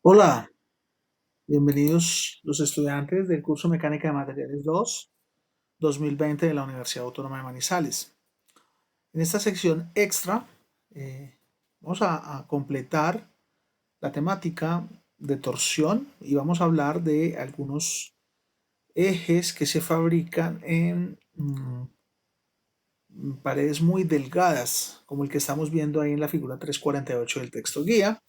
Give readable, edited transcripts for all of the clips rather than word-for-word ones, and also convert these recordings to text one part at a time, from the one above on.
Hola, bienvenidos los estudiantes del curso Mecánica de Materiales 2, 2020 de la Universidad Autónoma de Manizales. En esta sección extra vamos a completar la temática de torsión y vamos a hablar de algunos ejes que se fabrican en paredes muy delgadas, como el que estamos viendo ahí en la figura 348 del texto guía,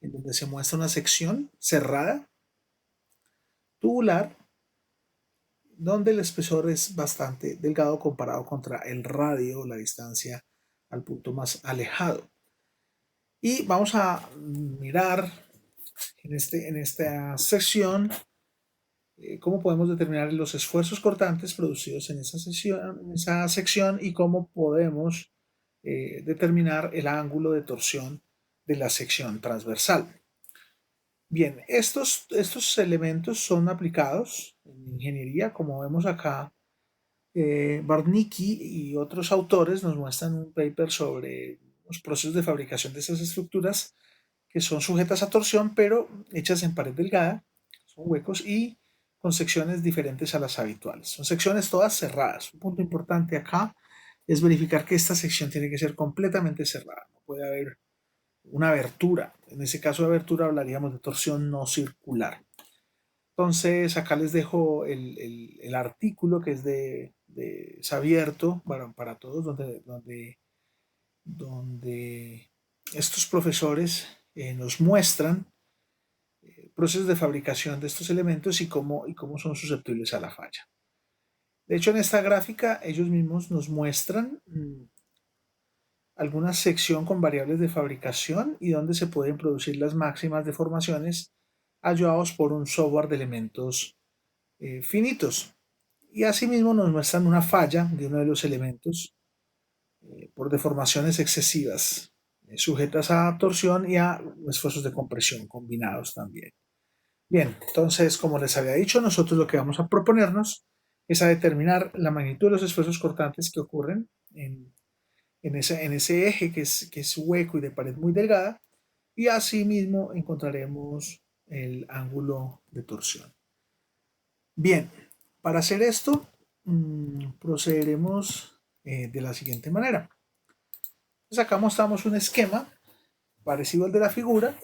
en donde se muestra una sección cerrada, tubular, donde el espesor es bastante delgado comparado contra el radio, la distancia al punto más alejado. Y vamos a mirar en esta sección cómo podemos determinar los esfuerzos cortantes producidos en esa sección y cómo podemos determinar el ángulo de torsión de la sección transversal. Bien, estos elementos son aplicados en ingeniería, como vemos acá. Barnicki y otros autores nos muestran un paper sobre los procesos de fabricación de estas estructuras que son sujetas a torsión, pero hechas en pared delgada, son huecos y con secciones diferentes a las habituales. Son secciones todas cerradas. Un punto importante acá es verificar que esta sección tiene que ser completamente cerrada. No puede haber una abertura. En ese caso de abertura hablaríamos de torsión no circular. Entonces, acá les dejo el artículo que es abierto para todos, donde estos profesores nos muestran procesos de fabricación de estos elementos y cómo son susceptibles a la falla. De hecho, en esta gráfica ellos mismos nos muestran alguna sección con variables de fabricación y donde se pueden producir las máximas deformaciones ayudados por un software de elementos finitos. Y asimismo nos muestran una falla de uno de los elementos por deformaciones excesivas, sujetas a torsión y a esfuerzos de compresión combinados también. Bien, entonces, como les había dicho, nosotros lo que vamos a proponernos es a determinar la magnitud de los esfuerzos cortantes que ocurren en ese eje que es hueco y de pared muy delgada, y asimismo encontraremos el ángulo de torsión. Bien, para hacer esto, procederemos de la siguiente manera. Entonces acá mostramos un esquema parecido al de la figura,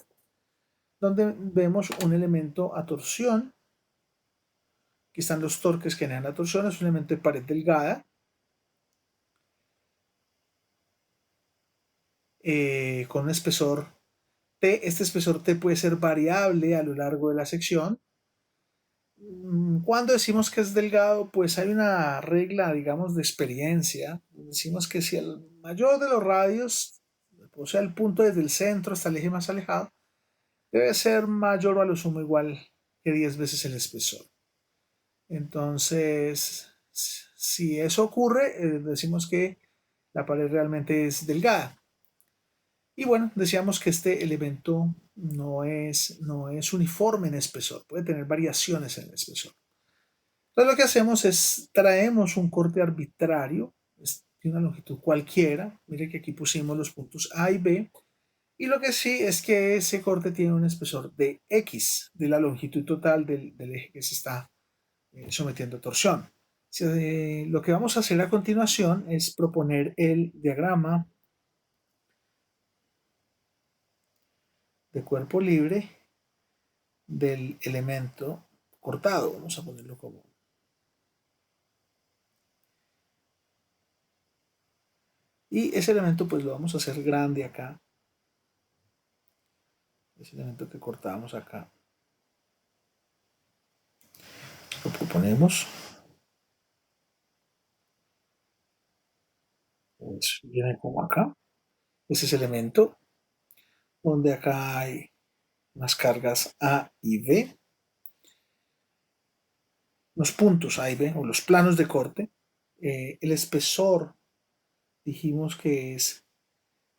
donde vemos un elemento a torsión. Aquí están los torques que generan la torsión, es un elemento de pared delgada, con un espesor T. Este espesor T puede ser variable a lo largo de la sección. Cuando decimos que es delgado, pues hay una regla, digamos, de experiencia. Decimos que si el mayor de los radios, o sea, el punto desde el centro hasta el eje más alejado, debe ser mayor o a lo sumo igual que 10 veces el espesor. Entonces, si eso ocurre, decimos que la pared realmente es delgada. Y bueno, decíamos que este elemento no es uniforme en espesor, puede tener variaciones en el espesor. Entonces lo que hacemos es traemos un corte arbitrario de una longitud cualquiera. Mire que aquí pusimos los puntos A y B. Y lo que sí es que ese corte tiene un espesor de X, de la longitud total del eje que se está sometiendo a torsión. Lo que vamos a hacer a continuación es proponer el diagrama de cuerpo libre del elemento cortado. Vamos a ponerlo como. Y ese elemento pues lo vamos a hacer grande acá. Ese elemento que cortamos acá. Lo proponemos. Pues viene como acá. Ese es el elemento donde acá hay unas cargas A y B. Los puntos A y B o los planos de corte. El espesor dijimos que es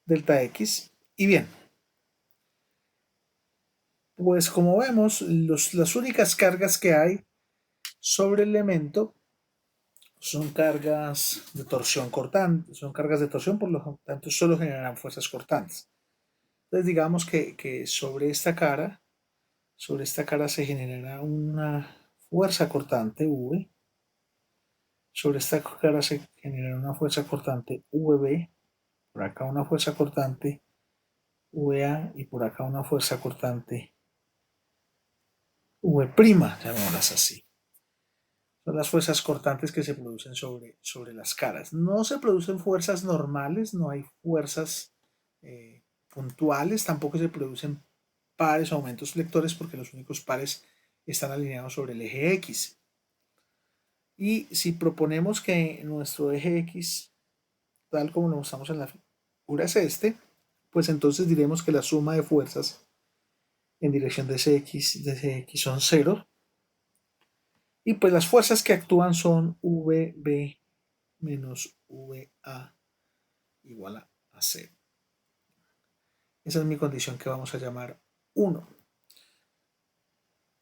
delta X. Y bien, pues como vemos, las únicas cargas que hay sobre el elemento son cargas de torsión cortantes, son cargas de torsión, por lo tanto solo generarán fuerzas cortantes. Entonces digamos que sobre esta cara Sobre esta cara se generará una fuerza cortante V. Sobre esta cara se generará una fuerza cortante VB. Por acá una fuerza cortante VA y por acá una fuerza cortante V', llamémoslas así. Son las fuerzas cortantes que se producen sobre las caras. No se producen fuerzas normales, no hay fuerzas puntuales, tampoco se producen pares o aumentos flectores porque los únicos pares están alineados sobre el eje X. Y si proponemos que nuestro eje X, tal como lo mostramos en la figura, es este, pues entonces diremos que la suma de fuerzas en dirección de ese X son 0. Y pues las fuerzas que actúan son VB menos VA igual a 0. Esa es mi condición que vamos a llamar 1.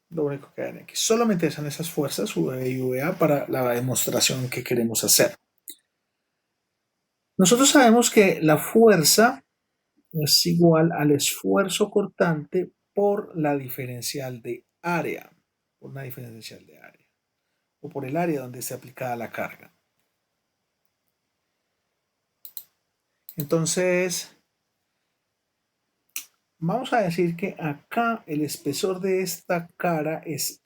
Lo único que hay en X. Solo me interesan esas fuerzas, VB y VA, para la demostración que queremos hacer. Nosotros sabemos que la fuerza es igual al esfuerzo cortante por la diferencial de área, por una diferencial de área, o por el área donde esté aplicada la carga. Entonces, vamos a decir que acá el espesor de esta cara es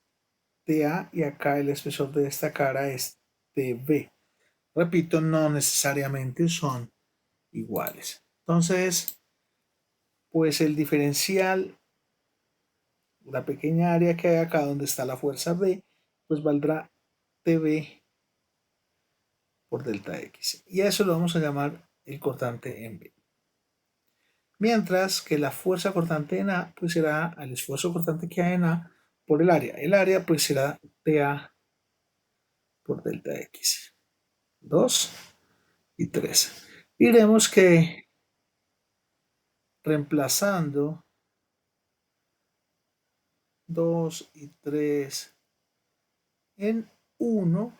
TA y acá el espesor de esta cara es TB. Repito, no necesariamente son iguales. Entonces, pues el diferencial, la pequeña área que hay acá donde está la fuerza B, pues valdrá TB por delta X. Y a eso lo vamos a llamar el cortante en B. Mientras que la fuerza cortante en A, pues será al esfuerzo cortante que hay en A por el área. El área, pues será TA por delta X. 2 y 3. Diremos que reemplazando 2 y 3 en 1,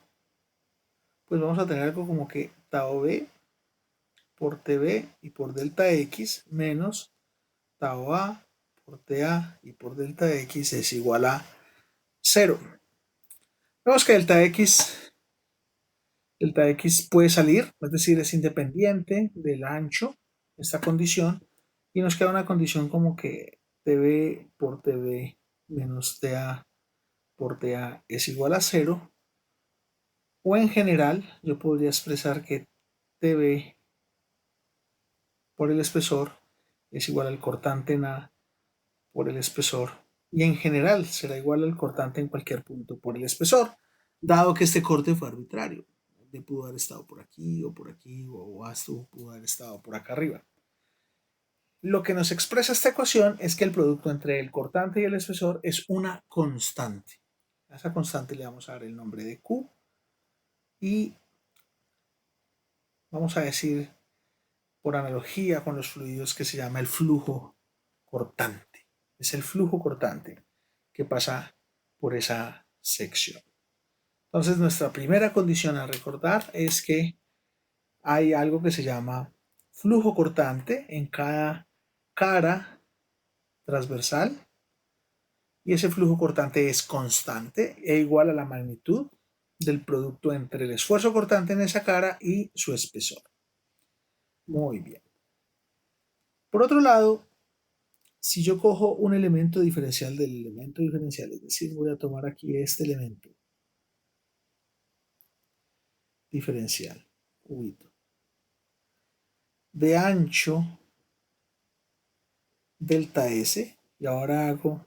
pues vamos a tener algo como que tau B por TB y por delta X menos tau A por TA y por delta X es igual a 0. Vemos que delta X puede salir, es decir, es independiente del ancho, esta condición, y nos queda una condición como que TB por TB menos TA por TA es igual a 0, o en general yo podría expresar que TB por el espesor es igual al cortante en A por el espesor, y en general será igual al cortante en cualquier punto por el espesor, dado que este corte fue arbitrario. De pudo haber estado por aquí, o esto pudo haber estado por acá arriba. Lo que nos expresa esta ecuación es que el producto entre el cortante y el espesor es una constante. A esa constante le vamos a dar el nombre de Q y vamos a decir, por analogía con los fluidos, que se llama el flujo cortante. Es el flujo cortante que pasa por esa sección. Entonces, nuestra primera condición a recordar es que hay algo que se llama flujo cortante en cada cara transversal, y ese flujo cortante es constante e igual a la magnitud del producto entre el esfuerzo cortante en esa cara y su espesor. Muy bien. Por otro lado, si yo cojo un elemento diferencial del elemento diferencial, es decir, voy a tomar aquí este elemento diferencial, cubito, de ancho delta S, y ahora hago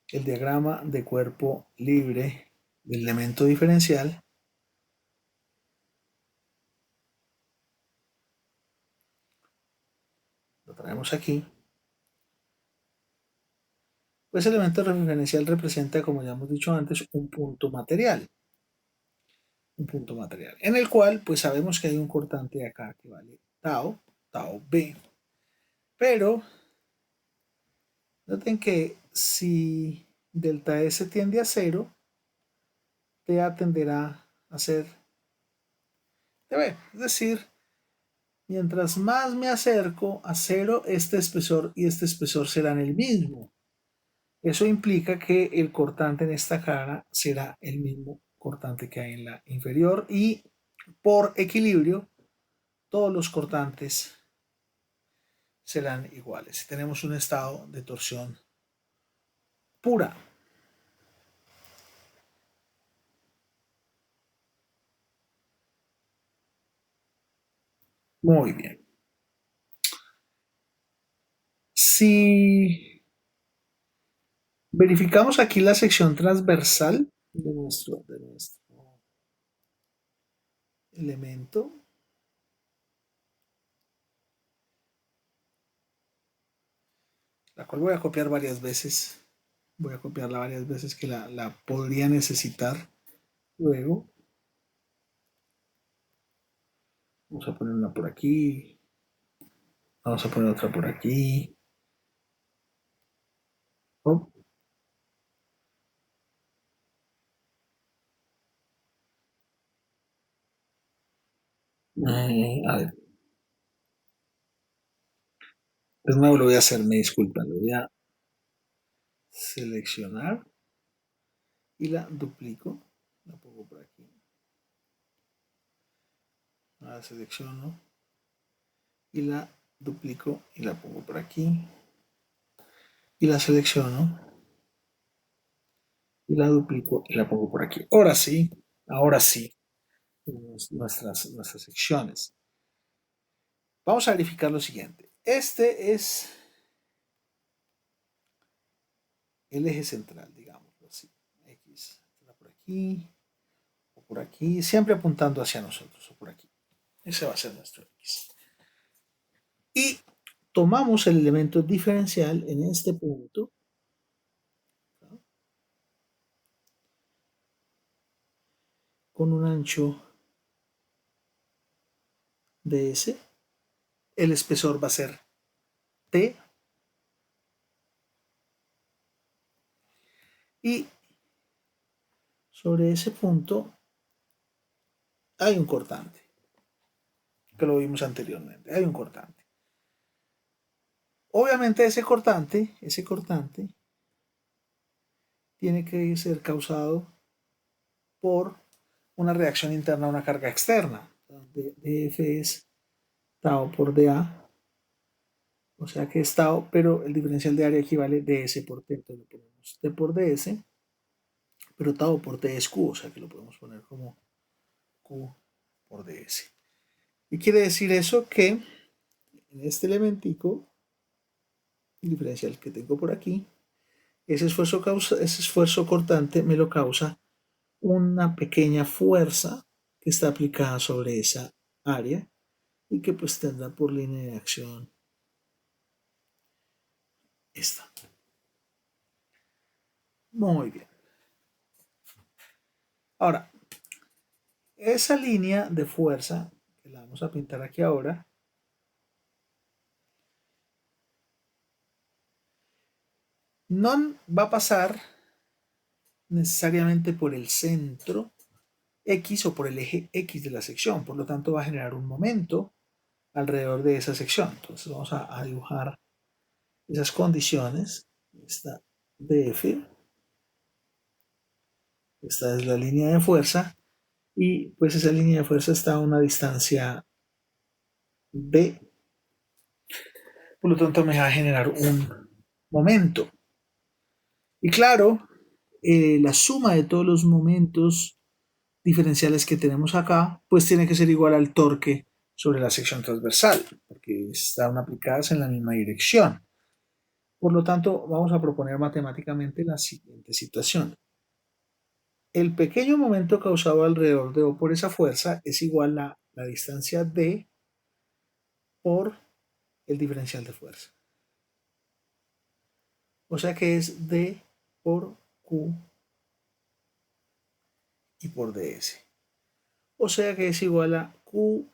el diagrama de cuerpo libre del elemento diferencial, lo traemos aquí, pues el elemento diferencial representa, como ya hemos dicho antes, un punto material, en el cual pues sabemos que hay un cortante acá que vale tau B, pero noten que si delta S tiende a 0, TA tenderá a ser TB, es decir, Mientras más me acerco a cero, este espesor y este espesor serán el mismo. Eso implica que el cortante en esta cara será el mismo cortante que hay en la inferior y por equilibrio todos los cortantes serán iguales. Tenemos un estado de torsión pura. Muy bien. Si verificamos aquí la sección transversal de nuestro elemento, la cual voy a copiar varias veces. Voy a copiarla varias veces que la podría necesitar luego. Vamos a poner una por aquí. Vamos a poner otra por aquí. Oh, a ver, de nuevo lo voy a hacer, me disculpan. Lo voy a seleccionar y la duplico. La pongo por aquí. La selecciono y la duplico y la pongo por aquí. Y la selecciono y la duplico y la pongo por aquí. Ahora sí, tenemos nuestras secciones. Vamos a verificar lo siguiente. Este es el eje central, digámoslo así. X está por aquí o por aquí, siempre apuntando hacia nosotros o por aquí. Ese va a ser nuestro X. Y tomamos el elemento diferencial en este punto, ¿no?, con un ancho de S. El espesor va a ser T. Y sobre ese punto hay un cortante, que lo vimos anteriormente. Hay un cortante. Obviamente ese cortante tiene que ser causado por una reacción interna a una carga externa. dF es tau por dA, o sea que es tau, pero el diferencial de área equivale ds por t, entonces lo ponemos t por ds, pero tau por t es q, o sea que lo podemos poner como q por ds. Y quiere decir eso que en este elementico diferencial que tengo por aquí, ese esfuerzo cortante me lo causa una pequeña fuerza que está aplicada sobre esa área y que pues tendrá por línea de acción esta. Muy bien. Ahora, esa línea de fuerza, que la vamos a pintar aquí ahora, no va a pasar necesariamente por el centro X o por el eje X de la sección, por lo tanto va a generar un momento alrededor de esa sección. Entonces vamos a dibujar esas condiciones. Esta DF, esta es la línea de fuerza y pues esa línea de fuerza está a una distancia D, por lo tanto me va a generar un momento. Y claro, la suma de todos los momentos diferenciales que tenemos acá, pues tiene que ser igual al torque sobre la sección transversal, porque están aplicadas en la misma dirección. Por lo tanto, vamos a proponer matemáticamente la siguiente situación. El pequeño momento causado alrededor de O por esa fuerza es igual a la distancia D por el diferencial de fuerza. O sea que es D por Q y por ds. O sea que es igual a Q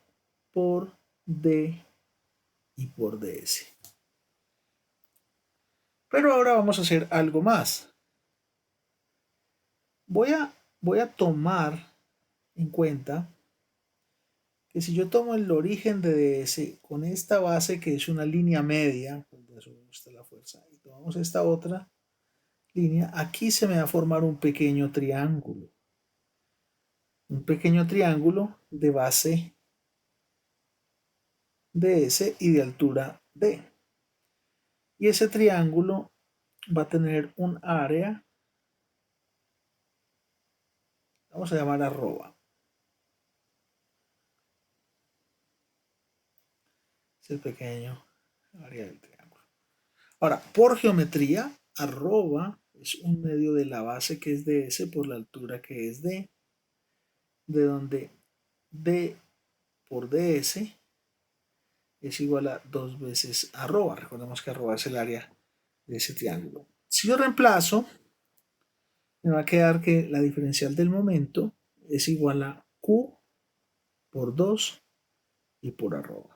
por D y por ds. Pero ahora vamos a hacer algo más. Voy a tomar en cuenta que si yo tomo el origen de ds con esta base que es una línea media, pues de eso está la fuerza, y tomamos esta otra línea, aquí se me va a formar un pequeño triángulo. Un pequeño triángulo de base ds y de altura d. Y ese triángulo va a tener un área, vamos a llamar arroba. Es el pequeño área del triángulo. Ahora, por geometría, arroba es un medio de la base que es ds por la altura que es d, de donde d por ds es igual a 2 veces arroba. Recordemos que arroba es el área de ese triángulo. Si yo reemplazo, me va a quedar que la diferencial del momento es igual a Q por 2 y por arroba.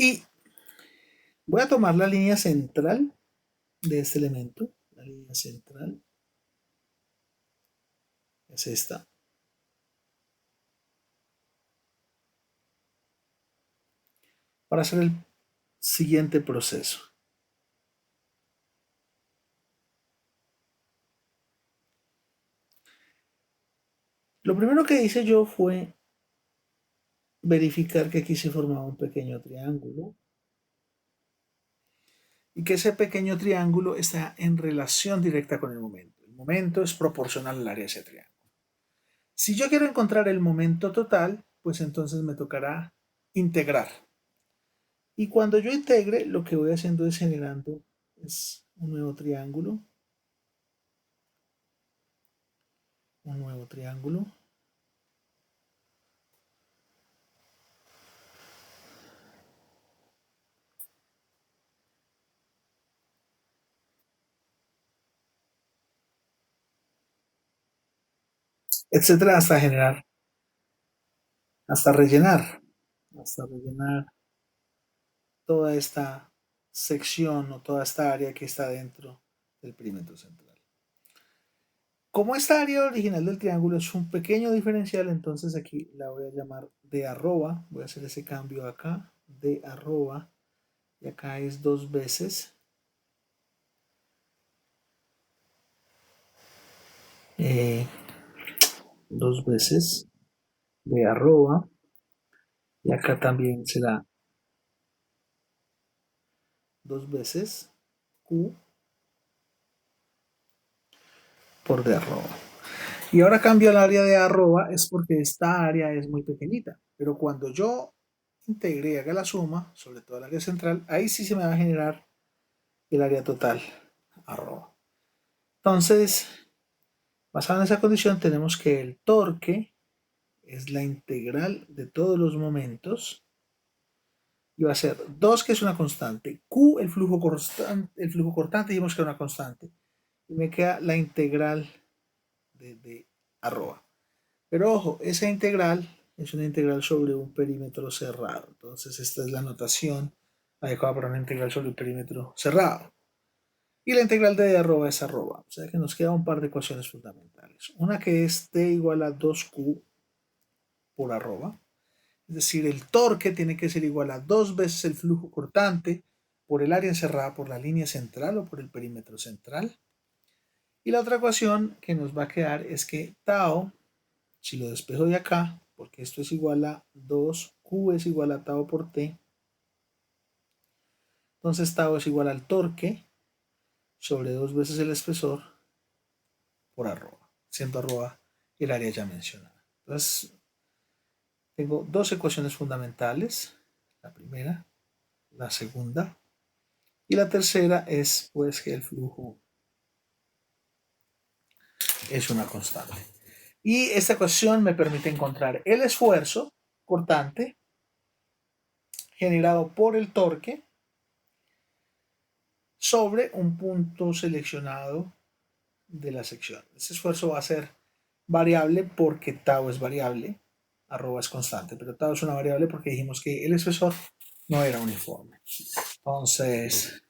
Y voy a tomar la línea central de este elemento. La línea central es esta. Para hacer el siguiente proceso. Lo primero que hice yo fue verificar que aquí se formaba un pequeño triángulo y que ese pequeño triángulo está en relación directa con el momento. El momento es proporcional al área de ese triángulo. Si yo quiero encontrar el momento total, pues entonces me tocará integrar. Y cuando yo integre, lo que voy haciendo es generando un nuevo triángulo. Un nuevo triángulo. Etcétera, hasta rellenar toda esta sección o toda esta área que está dentro del perímetro central. Como esta área original del triángulo es un pequeño diferencial, entonces aquí la voy a llamar de arroba. Voy a hacer ese cambio acá, de arroba, y acá es 2 veces. Eh, 2 veces de arroba, y acá también será 2 veces Q por de arroba. Y ahora cambio al área de arroba es porque esta área es muy pequeñita. Pero cuando yo integre y haga la suma sobre todo el área central, ahí sí se me va a generar el área total arroba. Entonces, basado en esa condición, tenemos que el torque es la integral de todos los momentos y va a ser 2, que es una constante, Q, el flujo cortante, dijimos que era una constante, y me queda la integral de arroba. Pero ojo, esa integral es una integral sobre un perímetro cerrado. Entonces esta es la notación adecuada para una integral sobre un perímetro cerrado. Y la integral de arroba es arroba. O sea que nos queda un par de ecuaciones fundamentales. Una que es t igual a 2q por arroba. Es decir, el torque tiene que ser igual a 2 veces el flujo cortante por el área encerrada por la línea central o por el perímetro central. Y la otra ecuación que nos va a quedar es que tau, si lo despejo de acá, porque esto es igual a 2Q es igual a tau por T, entonces tau es igual al torque sobre 2 veces el espesor por arroba, siendo arroba el área ya mencionada. Entonces, tengo dos ecuaciones fundamentales, la primera, la segunda, y la tercera es pues que el flujo es una constante. Y esta ecuación me permite encontrar el esfuerzo cortante generado por el torque sobre un punto seleccionado de la sección. Ese esfuerzo va a ser variable porque tau es variable, arroba es constante, pero tau es una variable porque dijimos que el espesor no era uniforme. Entonces,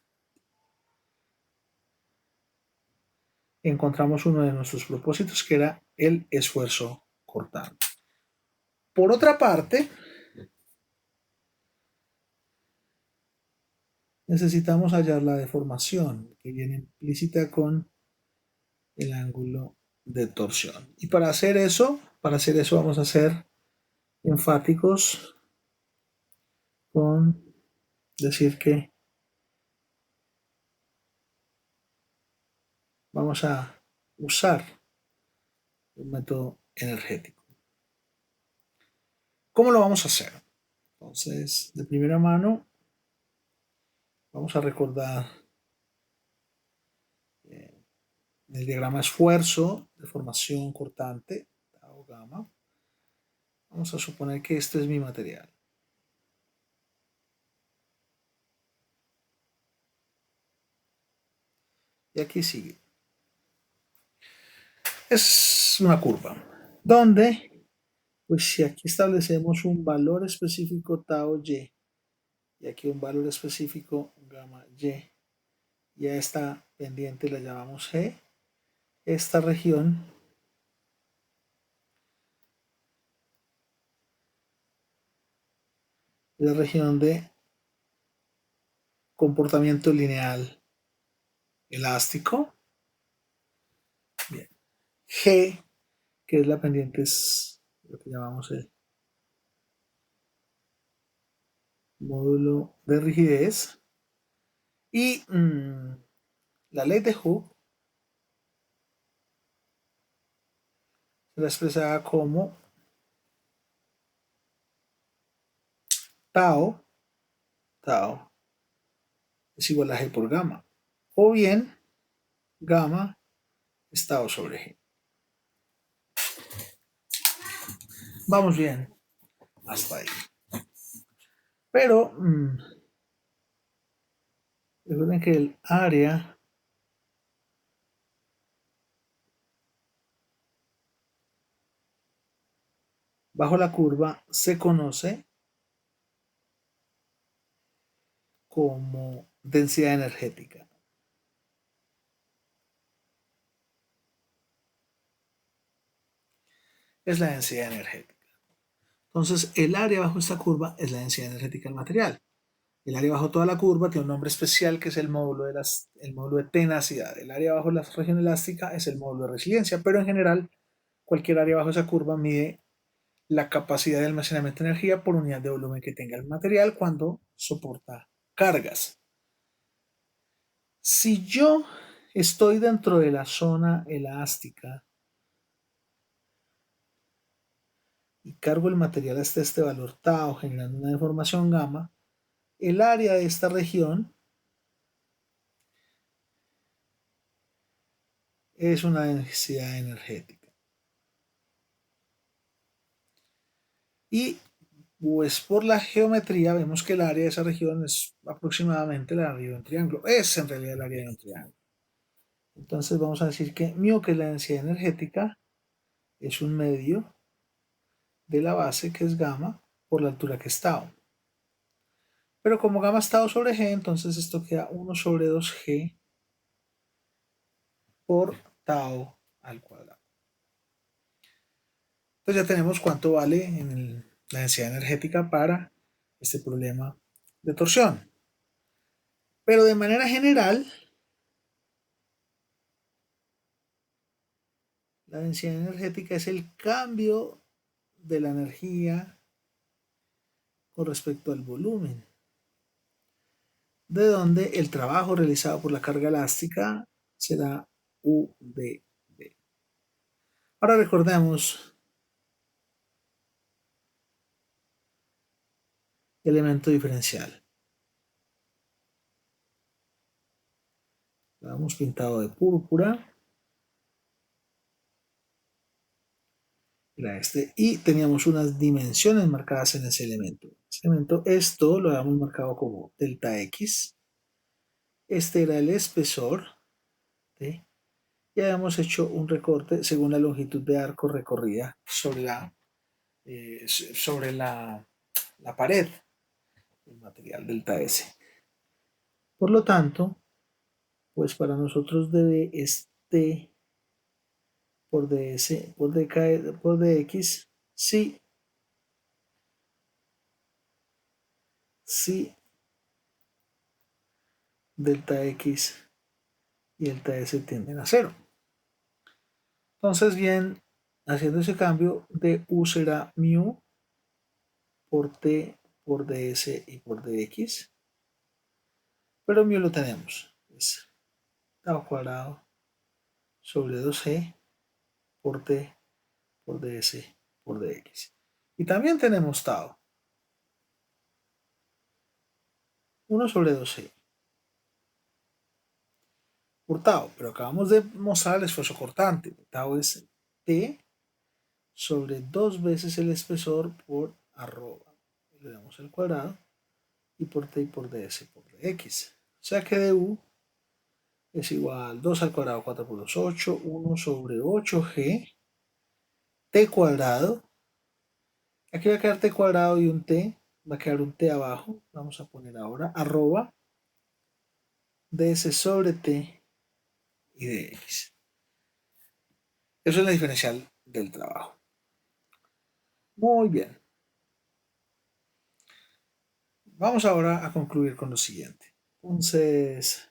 encontramos uno de nuestros propósitos que era el esfuerzo cortante. Por otra parte, necesitamos hallar la deformación que viene implícita con el ángulo de torsión. Y para hacer eso vamos a ser enfáticos con decir que vamos a usar un método energético. ¿Cómo lo vamos a hacer? Entonces, de primera mano, vamos a recordar el diagrama esfuerzo, deformación cortante, tau gamma. Vamos a suponer que este es mi material. Y aquí sigue. Es una curva donde, pues si aquí establecemos un valor específico tau y aquí un valor específico gamma y a esta pendiente la llamamos G, esta región es la región de comportamiento lineal elástico. Bien. G, que es la pendiente, es lo que llamamos el módulo de rigidez. Y la ley de Hooke se la expresaba como tau es igual a G por gamma. O bien, gamma es tau sobre G. Vamos bien hasta ahí. Pero recuerden que el área bajo la curva se conoce como densidad energética. Es la densidad energética. Entonces, el área bajo esta curva es la densidad energética del material. El área bajo toda la curva tiene un nombre especial que es el módulo de tenacidad. El área bajo la región elástica es el módulo de resiliencia, pero en general, cualquier área bajo esa curva mide la capacidad de almacenamiento de energía por unidad de volumen que tenga el material cuando soporta cargas. Si yo estoy dentro de la zona elástica y cargo el material hasta este valor tau generando una deformación gamma, el área de esta región es una densidad energética. Y pues por la geometría vemos que el área de esa región es aproximadamente el área de un triángulo. Es en realidad el área de un triángulo. Entonces vamos a decir que μ, que es la densidad energética, es un medio de la base, que es gamma, por la altura que es tau. Pero como gamma es tau sobre g, entonces esto queda 1 sobre 2g por tau al cuadrado. Entonces ya tenemos cuánto vale la densidad energética para este problema de torsión. Pero de manera general, la densidad energética es el cambio de la energía con respecto al volumen, de donde el trabajo realizado por la carga elástica será U de B. Ahora recordemos elemento diferencial. Lo hemos pintado de púrpura. Era este. Y teníamos unas dimensiones marcadas en ese elemento. Esto lo habíamos marcado como delta X. Este era el espesor. ¿Sí? Y habíamos hecho un recorte según la longitud de arco recorrida sobre la pared, el material delta S. Por lo tanto, pues para nosotros debe este por ds por dx, sí, si delta X y delta S tienden a cero. Entonces, bien, haciendo ese cambio, du será mu por t por ds y por dx, pero mu lo tenemos, es tau cuadrado sobre 2c por t por ds por dx. Y también tenemos tau, 1 sobre 2c por tau, pero acabamos de mostrar el esfuerzo cortante. Tau es t sobre 2 veces el espesor por arroba. Le damos el cuadrado y por t y por ds por dx. O sea que du es igual 2 al cuadrado, 4 por 2, 8, 1 sobre 8g, t cuadrado. Aquí va a quedar t cuadrado y un t, va a quedar un t abajo. Vamos a poner ahora arroba ds sobre t y dx. Eso es la diferencial del trabajo. Muy bien. Vamos ahora a concluir con lo siguiente. Entonces,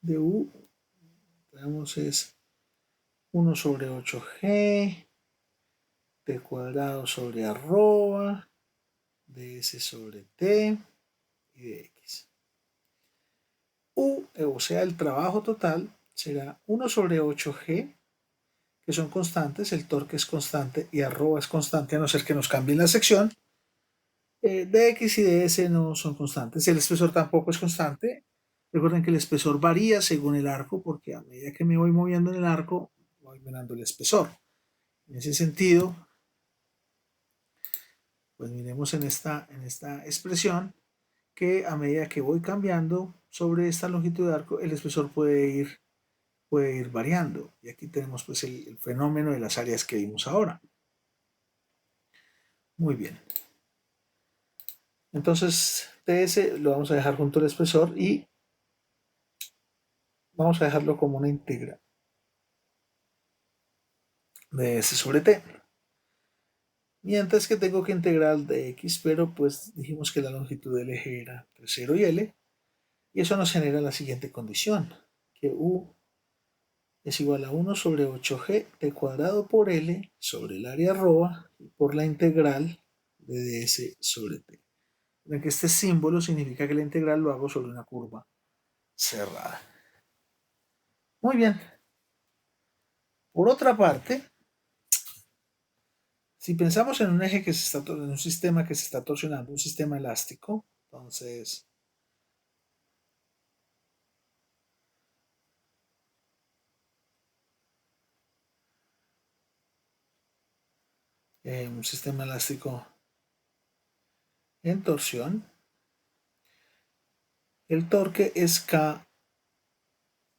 du, tenemos es 1 sobre 8g, t cuadrado sobre arroba, ds sobre t y dx. O sea, el trabajo total será 1 sobre 8g, que son constantes, el torque es constante y arroba es constante, a no ser que nos cambien la sección. Dx y ds no son constantes, el espesor tampoco es constante. Recuerden que el espesor varía según el arco, porque a medida que me voy moviendo en el arco, voy ganando el espesor. En ese sentido, pues miremos en esta expresión que a medida que voy cambiando sobre esta longitud de arco, el espesor puede ir variando. Y aquí tenemos pues el fenómeno de las áreas que vimos ahora. Muy bien. Entonces, TS lo vamos a dejar junto al espesor y vamos a dejarlo como una integral de S sobre T. Mientras que tengo que integrar de X, pero pues dijimos que la longitud del eje era entre 0 y L. Y eso nos genera la siguiente condición, que U es igual a 1 sobre 8g t cuadrado por L sobre el área arroba por la integral de ds sobre t. En que este símbolo significa que la integral lo hago sobre una curva cerrada. Muy bien. Por otra parte, si pensamos en un eje que se está, en un sistema que se está torsionando, un sistema elástico, entonces un sistema elástico en torsión, el torque es K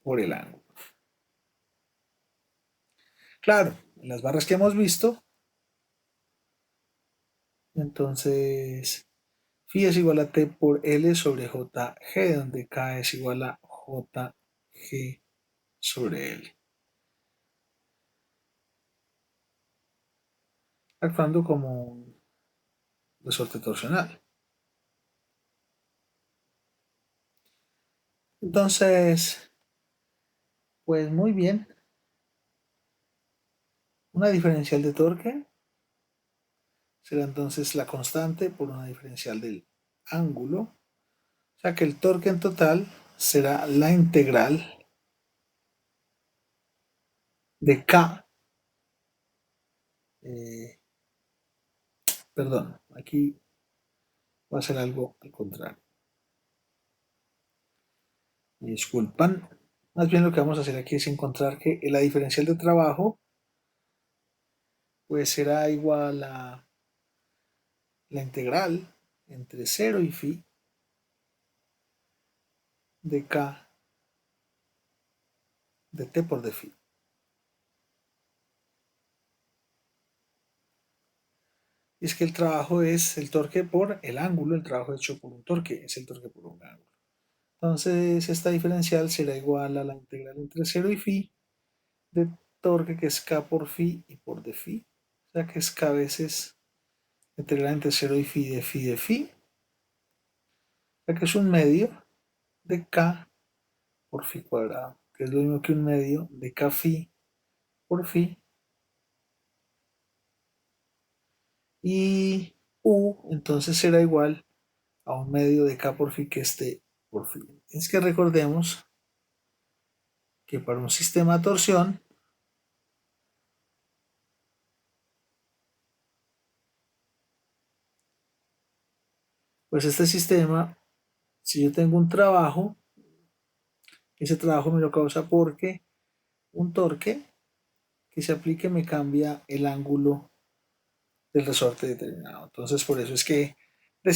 por el ángulo. Claro, en las barras que hemos visto, entonces phi es igual a T por L sobre JG, donde K es igual a JG sobre L. Actuando como un resorte torsional. Entonces, pues muy bien. Una diferencial de torque será entonces la constante por una diferencial del ángulo. O sea que el torque en total será la integral de K. Perdón, aquí va a ser algo al contrario. Me disculpan. Más bien lo que vamos a hacer aquí es encontrar que la diferencial de trabajo pues será igual a la integral entre 0 y phi de K de T por d phi. Y es que el trabajo es el torque por el ángulo, el trabajo hecho por un torque es el torque por un ángulo. Entonces esta diferencial será igual a la integral entre 0 y phi de torque, que es K por phi y por d phi. O sea que es K veces integral entre 0 y phi de phi de phi, ya que es un medio de k por phi cuadrado, que es lo mismo que un medio de k phi por phi, y u entonces será igual a un medio de k por phi que esté por phi. Es que recordemos que para un sistema de torsión, pues este sistema, si yo tengo un trabajo, ese trabajo me lo causa porque un torque que se aplique me cambia el ángulo del resorte determinado. Entonces, por eso es que